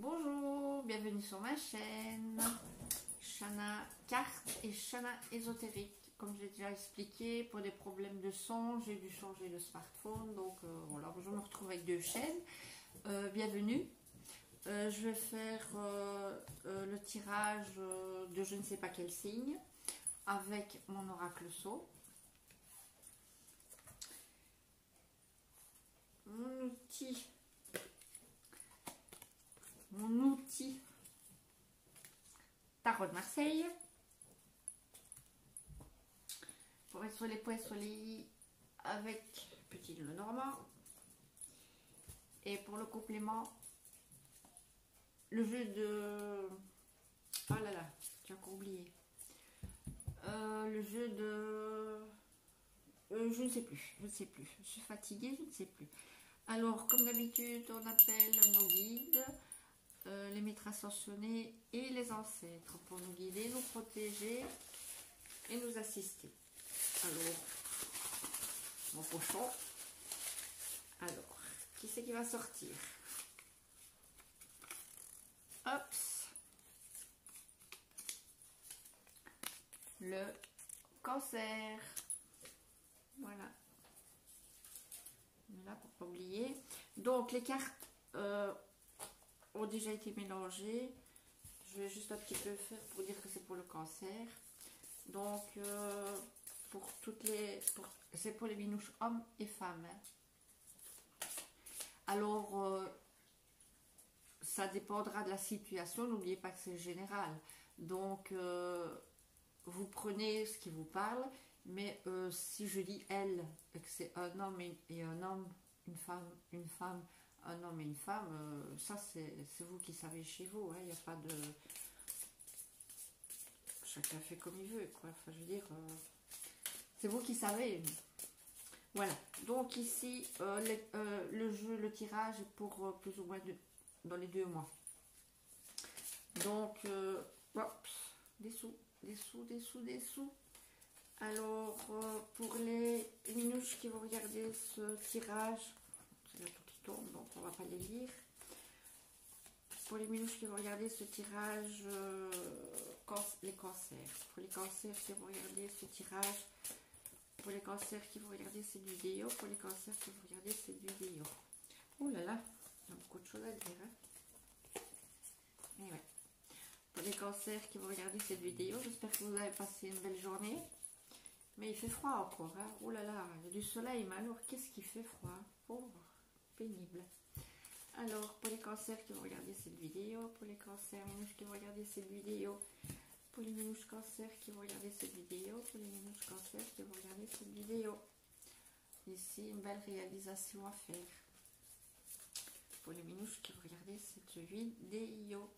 Bonjour, bienvenue sur ma chaîne Shana Carte et Shana Ésotérique. Comme j'ai déjà expliqué, pour des problèmes de son, j'ai dû changer de smartphone. Donc voilà, je me retrouve avec deux chaînes. Bienvenue. Je vais faire le tirage de je ne sais pas quel signe avec mon oracle sceau. Mon outil Tarot de Marseille pour être sur les points sur les i avec petit le normand, et pour le complément le jeu de oh là là, j'ai encore oublié le jeu de je ne sais plus, je suis fatiguée, je ne sais plus. Alors comme d'habitude on appelle nos guides, les maîtres ascensionnés et les ancêtres pour nous guider, nous protéger et nous assister. Alors, mon pochon. Alors, qui c'est qui va sortir? Hop. Le cancer. Voilà. On est là pour pas oublier. Donc, les cartes ont déjà été mélangées. Je vais juste un petit peu faire pour dire que c'est pour le cancer. Donc, pour toutes les... c'est pour les binouches hommes et femmes. Hein. Alors, ça dépendra de la situation. N'oubliez pas que c'est général. Donc, vous prenez ce qui vous parle. Mais si je dis elle, et que c'est un homme et un homme, une femme, un homme et une femme, ça c'est vous qui savez chez vous. Il n'y a pas de... Chacun fait comme il veut, quoi. Enfin, je veux dire, c'est vous qui savez. Voilà. Donc ici, le jeu, le tirage est pour plus ou moins dans les 2 mois. Donc, hop, des sous. Alors, pour les minouches qui vont regarder ce tirage, c'est là tout qui tombe, donc on va pas les lire. Pour les minouches qui vont regarder ce tirage, les cancers. Pour les cancers qui vont regarder ce tirage, pour les cancers qui vont regarder cette vidéo, pour les cancers qui vont regarder cette vidéo. Oh là là, il y a beaucoup de choses à dire. Hein. Et ouais. Pour les cancers qui vont regarder cette vidéo, j'espère que vous avez passé une belle journée. Mais il fait froid encore. Hein. Oh là là, il y a du soleil, mais alors qu'est-ce qui fait froid? Oh, pénible. Alors, pour les cancers qui vont regarder cette vidéo, pour les cancers minouches qui vont regarder cette vidéo, pour les minouches cancers qui vont regarder cette vidéo, pour les minouches cancers qui vont regarder cette vidéo. Ici, une belle réalisation à faire. Pour les minouches qui vont regarder cette vidéo.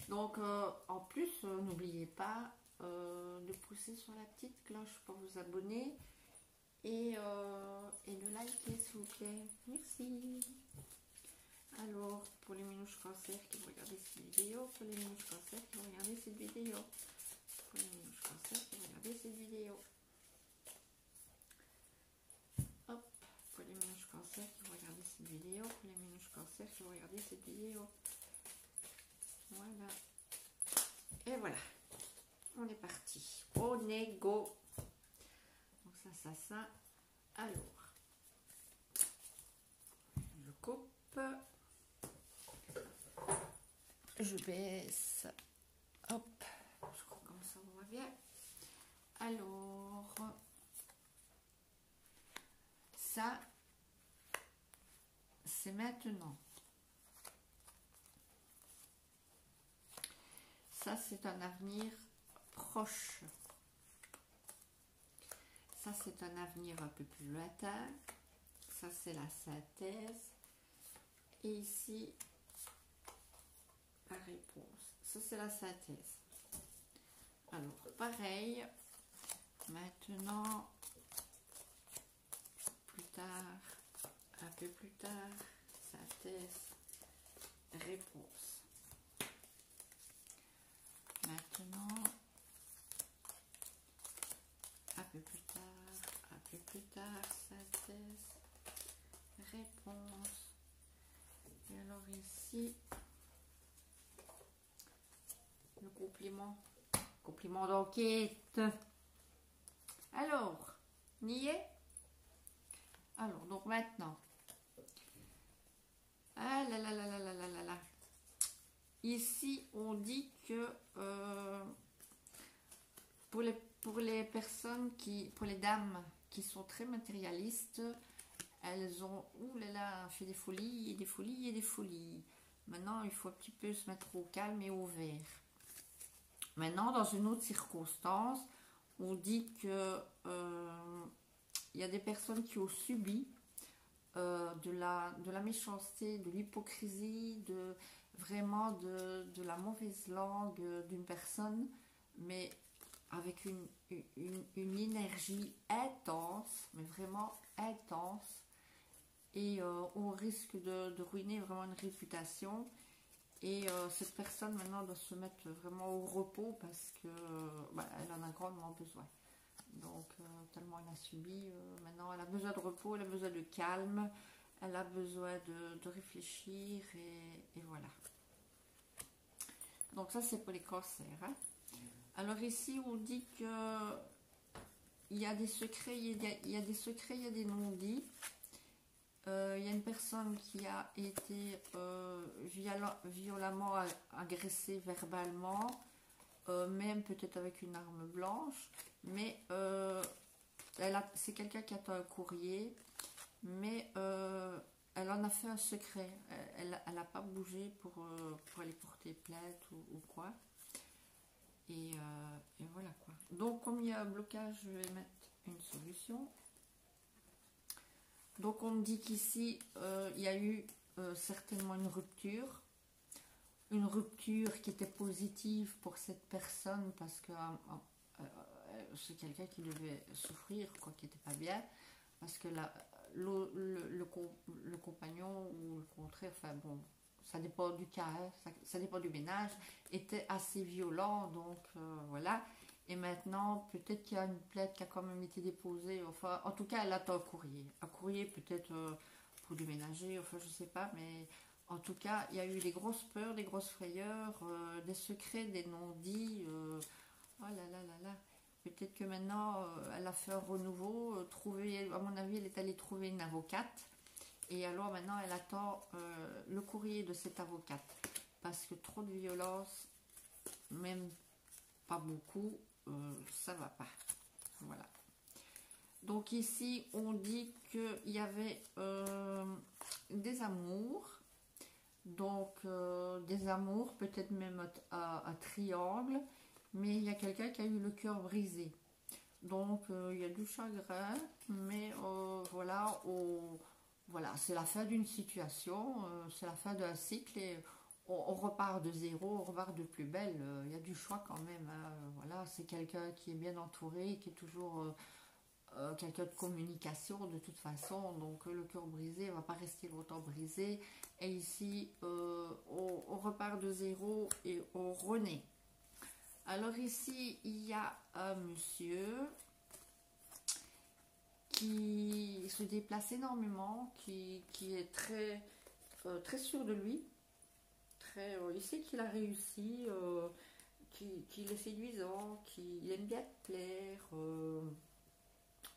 Donc, en plus, n'oubliez pas de pousser sur la petite cloche pour vous abonner et de liker, s'il vous plaît. Merci. Alors, pour les minouches cancer qui vont regarder cette vidéo, pour les minouches cancer qui vont regarder cette vidéo, pour les minouches cancer qui vont regarder cette vidéo. Hop, pour les minouches cancer qui vont regarder cette vidéo, pour les minouches cancer qui vont regarder cette vidéo. Voilà. Et voilà. On est parti. On est go. Donc ça. Alors, je coupe. Je baisse. Hop. Je crois comme ça on va bien. Alors, ça, c'est maintenant. Ça, c'est un avenir proche. Ça, c'est un avenir un peu plus lointain. Ça, c'est la synthèse. Et ici, la réponse. Ça, c'est la synthèse. Alors, pareil. Maintenant, plus tard, un peu plus tard, synthèse, réponse. Maintenant, un peu plus tard, synthèse, réponse. Et alors ici, Compliment d'enquête. Alors, on y est? Alors, donc maintenant. Ah là là là là là là là là. Ici, on dit que pour les personnes pour les dames qui sont très matérialistes, elles ont, ouh là là, fait des folies et des folies et des folies. Maintenant, il faut un petit peu se mettre au calme et au vert. Maintenant, dans une autre circonstance, on dit que il y a des personnes qui ont subi de la méchanceté, de l'hypocrisie, vraiment de la mauvaise langue d'une personne, mais avec une énergie intense, mais vraiment intense, et on risque de ruiner vraiment une réputation. Et cette personne maintenant doit se mettre vraiment au repos parce que elle en a grandement besoin. Donc tellement elle a subi, maintenant elle a besoin de repos, elle a besoin de calme, elle a besoin de réfléchir et voilà. Donc ça c'est pour les cancers. Hein. Alors ici on dit que il y a des secrets, il y a des secrets, il y a des non-dits. Il y a une personne qui a été violemment agressée verbalement, même peut-être avec une arme blanche, mais c'est quelqu'un qui attend un courrier, mais elle en a fait un secret. Elle n'a pas bougé pour aller porter plainte ou quoi. Et voilà quoi. Donc comme il y a un blocage, je vais mettre une solution. Donc on me dit qu'ici, il y a eu certainement une rupture qui était positive pour cette personne parce que c'est quelqu'un qui devait souffrir, quoi, qui n'était pas bien, parce que le compagnon ou le contraire, enfin bon, ça dépend du cas, hein, ça dépend du ménage, était assez violent, donc voilà. Et maintenant, peut-être qu'il y a une plainte qui a quand même été déposée. Enfin, en tout cas, elle attend un courrier. Un courrier peut-être pour déménager, enfin, je sais pas. Mais en tout cas, il y a eu des grosses peurs, des grosses frayeurs, des secrets, des non-dits. Oh là là là là. Peut-être que maintenant, elle a fait un renouveau. À mon avis, elle est allée trouver une avocate. Et alors maintenant, elle attend le courrier de cette avocate. Parce que trop de violence, même pas beaucoup, ça va pas. Voilà. Donc ici, on dit qu'il y avait des amours. Donc des amours, peut-être même à triangle. Mais il y a quelqu'un qui a eu le cœur brisé. Donc il y a du chagrin. Mais voilà, voilà, c'est la fin d'une situation. C'est la fin d'un cycle. Et on repart de zéro, on repart de plus belle. Il y a du choix quand même. Hein. Voilà, c'est quelqu'un qui est bien entouré, qui est toujours quelqu'un de communication de toute façon. Donc le cœur brisé ne va pas rester longtemps brisé. Et ici, on repart de zéro et on renaît. Alors ici, il y a un monsieur qui se déplace énormément, qui est très sûr de lui. Il sait qu'il a réussi, qu'il est séduisant, qu'il aime bien te plaire,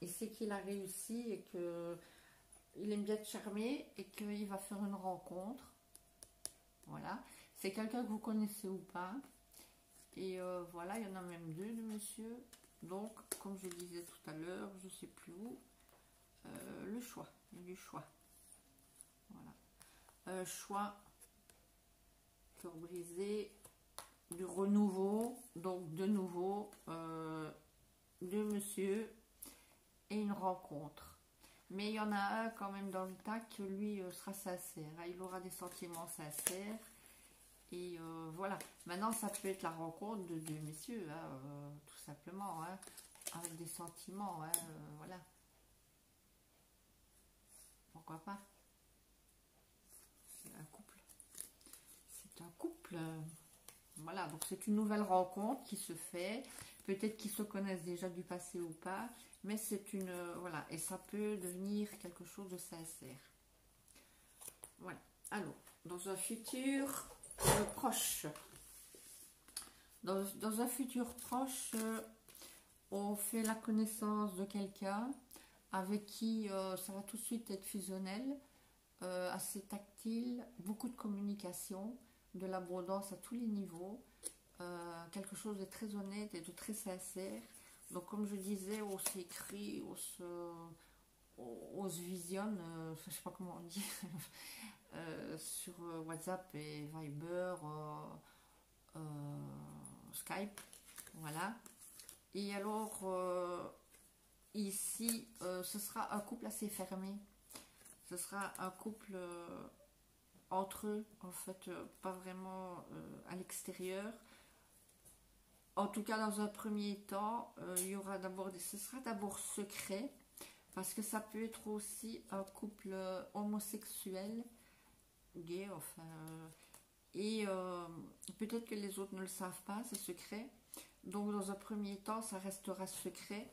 il sait qu'il a réussi et qu'il aime bien te charmer et qu'il va faire une rencontre. Voilà, c'est quelqu'un que vous connaissez ou pas. Et voilà, il y en a même deux de monsieur. Donc, comme je disais tout à l'heure, je ne sais plus où, le choix, il y a du choix. Voilà, choix. Cœur brisé, du renouveau, donc de nouveau, deux monsieur et une rencontre. Mais il y en a un quand même dans le tas que lui sera sincère, hein, il aura des sentiments sincères. Et voilà, maintenant ça peut être la rencontre de deux messieurs, hein, tout simplement, hein, avec des sentiments, hein, voilà. Pourquoi pas? C'est un couple. C'est un couple. Voilà, donc c'est une nouvelle rencontre qui se fait. Peut-être qu'ils se connaissent déjà du passé ou pas. Mais c'est une... voilà, et ça peut devenir quelque chose de sincère. Voilà. Alors, dans un futur proche. Dans un futur proche, on fait la connaissance de quelqu'un avec qui ça va tout de suite être fusionnel, assez tactile, beaucoup de communication, de l'abondance à tous les niveaux, quelque chose de très honnête et de très sincère. Donc comme je disais, on s'écrit, on se visionne, je ne sais pas comment on dit, sur WhatsApp et Viber, Skype, voilà. Et alors, ici, ce sera un couple assez fermé. Ce sera un couple entre eux, en fait, pas vraiment à l'extérieur. En tout cas, dans un premier temps, il y aura ce sera d'abord secret, parce que ça peut être aussi un couple homosexuel, gay, enfin, et peut-être que les autres ne le savent pas, c'est secret. Donc, dans un premier temps, ça restera secret,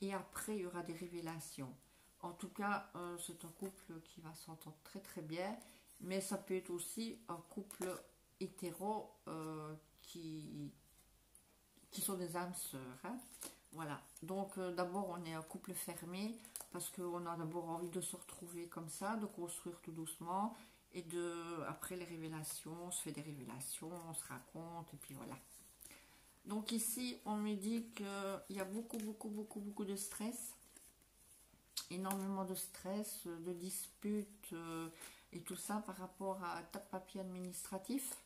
et après, il y aura des révélations. En tout cas, c'est un couple qui va s'entendre très très bien, mais ça peut être aussi un couple hétéro qui sont des âmes sœurs, hein. Voilà, donc d'abord on est un couple fermé parce qu'on a d'abord envie de se retrouver comme ça, de construire tout doucement, et après les révélations, on se fait des révélations, on se raconte, et puis voilà. Donc ici on me dit qu'il y a beaucoup de stress, énormément de stress, de disputes et tout ça par rapport à un tas de papiers administratifs,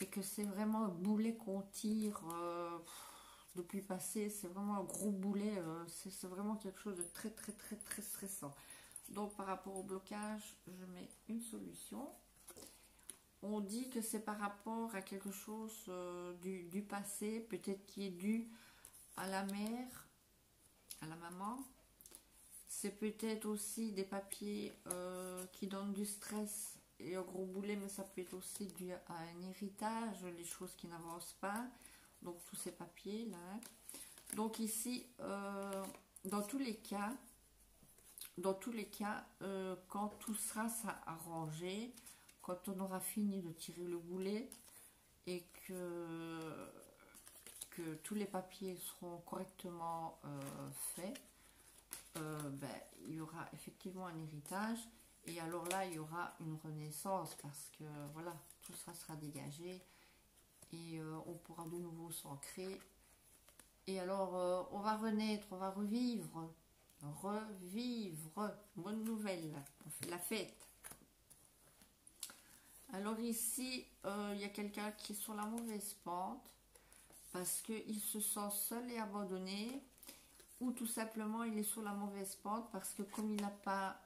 et que c'est vraiment un boulet qu'on tire depuis le passé, c'est vraiment un gros boulet, c'est vraiment quelque chose de très stressant. Donc par rapport au blocage, je mets une solution. On dit que c'est par rapport à quelque chose du passé, peut-être qui est dû à la mère, à la maman. C'est peut-être aussi des papiers qui donnent du stress et un gros boulet, mais ça peut être aussi dû à un héritage, les choses qui n'avancent pas. Donc tous ces papiers là. Donc ici, dans tous les cas, quand tout sera arrangé, quand on aura fini de tirer le boulet et que tous les papiers seront correctement faits, il y aura effectivement un héritage, et alors là il y aura une renaissance, parce que voilà, tout ça sera dégagé, et on pourra de nouveau s'ancrer, et alors on va renaître, on va revivre, bonne nouvelle, on fait la fête. Alors ici il y a quelqu'un qui est sur la mauvaise pente parce qu'il se sent seul et abandonné, ou tout simplement il est sur la mauvaise pente parce que comme il n'a pas,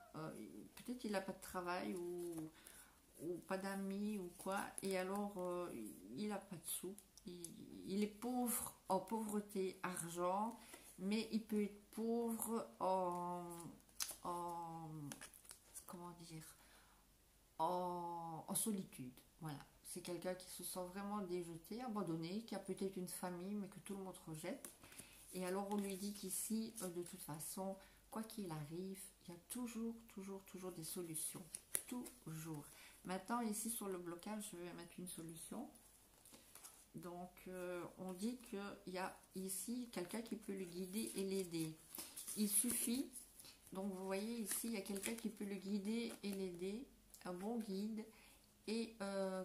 peut-être il n'a pas de travail, ou pas d'amis ou quoi, et alors il n'a pas de sous, il est pauvre en pauvreté argent, mais il peut être pauvre en comment dire, en solitude. Voilà, c'est quelqu'un qui se sent vraiment déjeté, abandonné, qui a peut-être une famille mais que tout le monde rejette. Et alors on lui dit qu'ici, de toute façon, quoi qu'il arrive, il y a toujours des solutions. Toujours. Maintenant, ici sur le blocage, je vais mettre une solution. Donc, on dit qu'il y a ici quelqu'un qui peut le guider et l'aider. Il suffit, donc vous voyez ici, il y a quelqu'un qui peut le guider et l'aider, un bon guide, et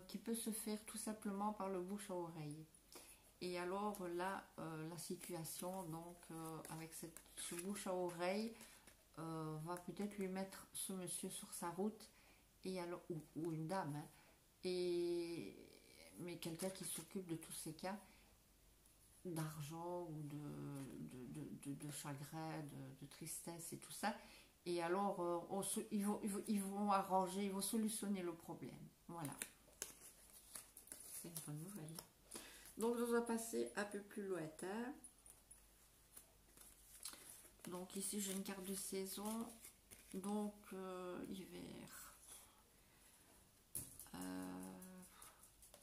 qui peut se faire tout simplement par le bouche à oreille. Et alors là, la situation, donc avec ce bouche à oreille, va peut-être lui mettre ce monsieur sur sa route, et alors, ou une dame, hein, mais quelqu'un qui s'occupe de tous ces cas d'argent, ou de chagrin, de tristesse et tout ça. Et alors ils vont arranger, ils vont solutionner le problème. Voilà, c'est une bonne nouvelle. Donc je vais passer un peu plus lointain. Donc ici j'ai une carte de saison, donc hiver.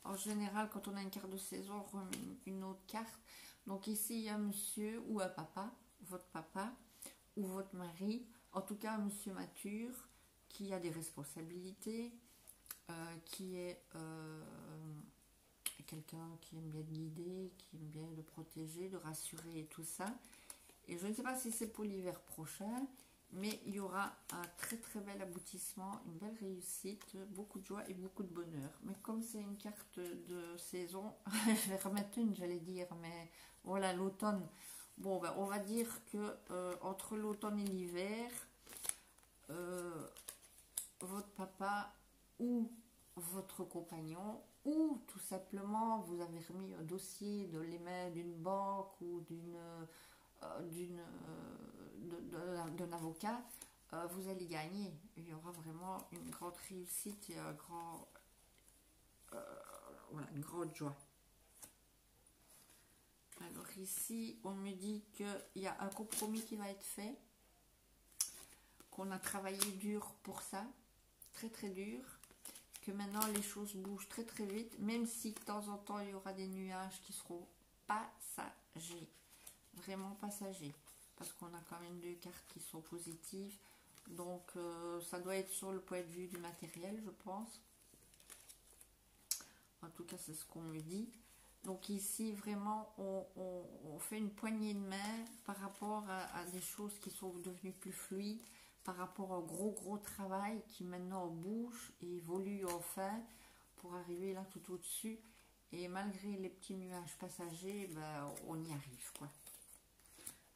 En général, quand on a une carte de saison, on remet une autre carte. Donc ici il y a un monsieur ou un papa, votre papa ou votre mari, en tout cas un monsieur mature qui a des responsabilités, qui quelqu'un qui aime bien guider, qui aime bien le protéger, le rassurer et tout ça. Et je ne sais pas si c'est pour l'hiver prochain, mais il y aura un très très bel aboutissement, une belle réussite, beaucoup de joie et beaucoup de bonheur. Mais comme c'est une carte de saison, je vais remettre une, j'allais dire, mais voilà, l'automne. Bon, ben, on va dire que entre l'automne et l'hiver, votre papa ou votre compagnon, ou tout simplement vous avez remis un dossier de les mains d'une banque ou d'un avocat, vous allez gagner. Il y aura vraiment une grande réussite et voilà, une grande joie. Alors ici, on me dit qu'il y a un compromis qui va être fait, qu'on a travaillé dur pour ça, très très dur, que maintenant les choses bougent très très vite, même si de temps en temps il y aura des nuages qui seront passagers, vraiment passagers, parce qu'on a quand même deux cartes qui sont positives, donc ça doit être sur le point de vue du matériel, je pense. En tout cas, c'est ce qu'on me dit. Donc ici, vraiment, on fait une poignée de main par rapport à des choses qui sont devenues plus fluides, par rapport au gros travail qui maintenant bouge et évolue enfin pour arriver là tout au-dessus. Et malgré les petits nuages passagers, ben, on y arrive, quoi.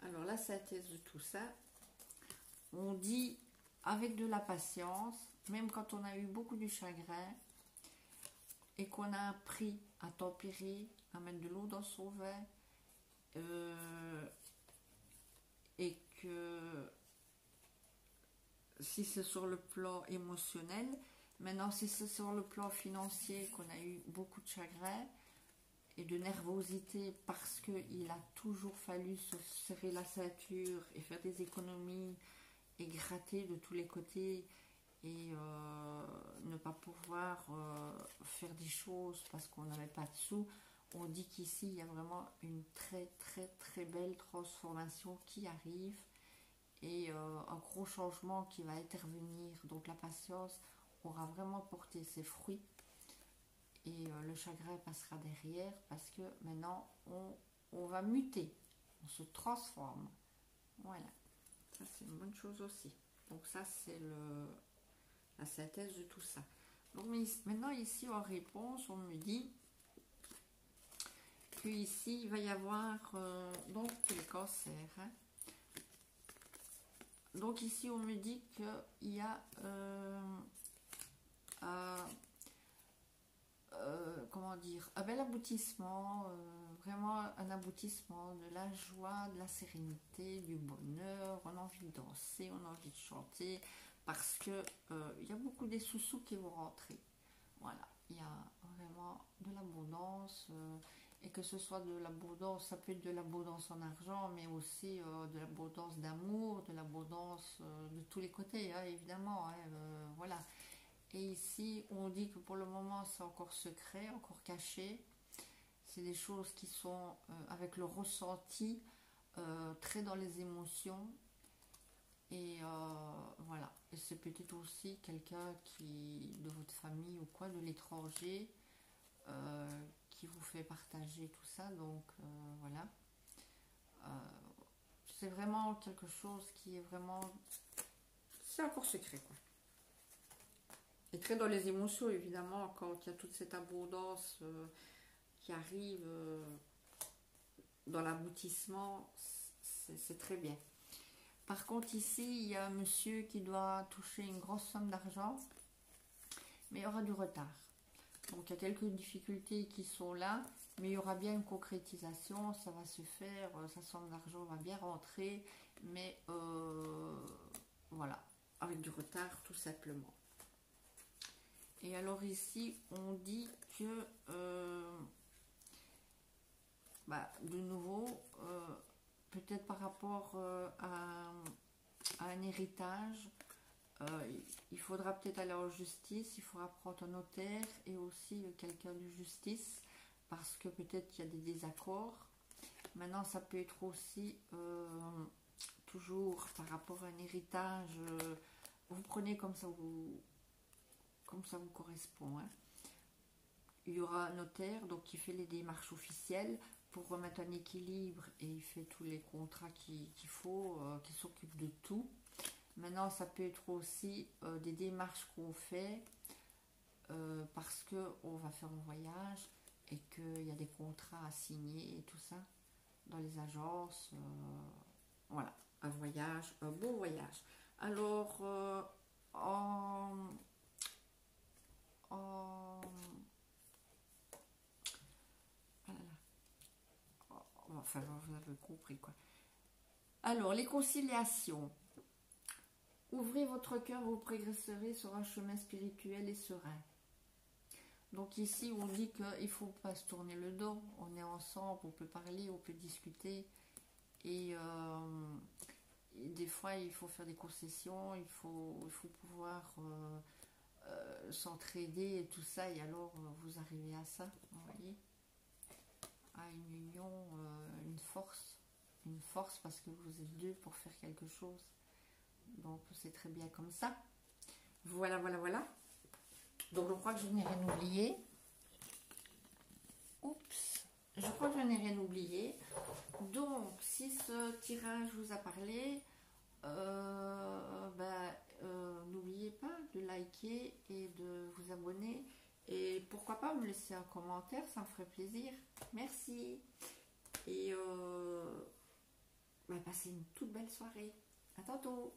Alors la synthèse de tout ça, on dit avec de la patience, même quand on a eu beaucoup de chagrin, et qu'on a appris à tempérer, à mettre de l'eau dans son vin, et que si c'est sur le plan émotionnel, maintenant si c'est sur le plan financier, qu'on a eu beaucoup de chagrin et de nervosité parce qu'il a toujours fallu se serrer la ceinture et faire des économies et gratter de tous les côtés et ne pas pouvoir faire des choses parce qu'on n'avait pas de sous, on dit qu'ici il y a vraiment une très belle transformation qui arrive et un gros changement qui va intervenir. Donc la patience aura vraiment porté ses fruits et le chagrin passera derrière parce que maintenant on va muter, on se transforme. Voilà, ça c'est une bonne chose aussi. Donc ça c'est la synthèse de tout ça. Donc maintenant ici en réponse, on me dit que ici il va y avoir donc les cancers. Hein. Donc ici on me dit qu'il y a comment dire, un bel aboutissement, vraiment un aboutissement de la joie, de la sérénité, du bonheur. On a envie de danser, on a envie de chanter parce que il y a beaucoup des sous-sous qui vont rentrer. Voilà, il y a vraiment de l'abondance et que ce soit de l'abondance, ça peut être de l'abondance en argent, mais aussi de l'abondance d'amour, de l'abondance de tous les côtés, hein, évidemment. Hein, voilà. Et ici, on dit que pour le moment, c'est encore secret, encore caché. C'est des choses qui sont avec le ressenti, très dans les émotions. Et voilà. Et c'est peut-être aussi quelqu'un de votre famille ou quoi, de l'étranger, qui vous fait partager tout ça. Donc voilà. C'est vraiment quelque chose qui est vraiment... C'est encore secret, quoi. Et très dans les émotions, évidemment, quand il y a toute cette abondance qui arrive dans l'aboutissement, c'est très bien. Par contre, ici, il y a un monsieur qui doit toucher une grosse somme d'argent, mais il y aura du retard. Donc, il y a quelques difficultés qui sont là, mais il y aura bien une concrétisation, ça va se faire, sa somme d'argent va bien rentrer, mais voilà, avec du retard tout simplement. Et alors ici, on dit que, de nouveau, peut-être par rapport à un héritage, il faudra peut-être aller en justice, il faudra prendre un notaire et aussi quelqu'un de justice, parce que peut-être qu'il y a des désaccords. Maintenant, ça peut être aussi toujours par rapport à un héritage, vous prenez comme ça vous correspond. Hein. il y aura un notaire donc, qui fait les démarches officielles pour remettre un équilibre et il fait tous les contrats qu'il faut, qui s'occupe de tout. Maintenant, ça peut être aussi des démarches qu'on fait parce qu'on va faire un voyage et qu'il y a des contrats à signer et tout ça dans les agences. Voilà, un voyage, un beau voyage. Alors, enfin, vous avez compris quoi. Alors, les conciliations. Ouvrez votre cœur, vous progresserez sur un chemin spirituel et serein. Donc ici, on dit qu'il ne faut pas se tourner le dos. On est ensemble, on peut parler, on peut discuter. Et des fois, il faut faire des concessions, il faut pouvoir s'entraider et tout ça. Et alors, vous arrivez à ça, vous voyez, à une union, une force parce que vous êtes deux pour faire quelque chose. Donc, c'est très bien comme ça. Voilà. Donc, je crois que je n'ai rien oublié. Oups, je crois que je n'ai rien oublié. Donc, si ce tirage vous a parlé, n'oubliez pas de liker et de vous abonner. Et pourquoi pas me laisser un commentaire, ça me ferait plaisir. Merci. Et passez une toute belle soirée. À tantôt.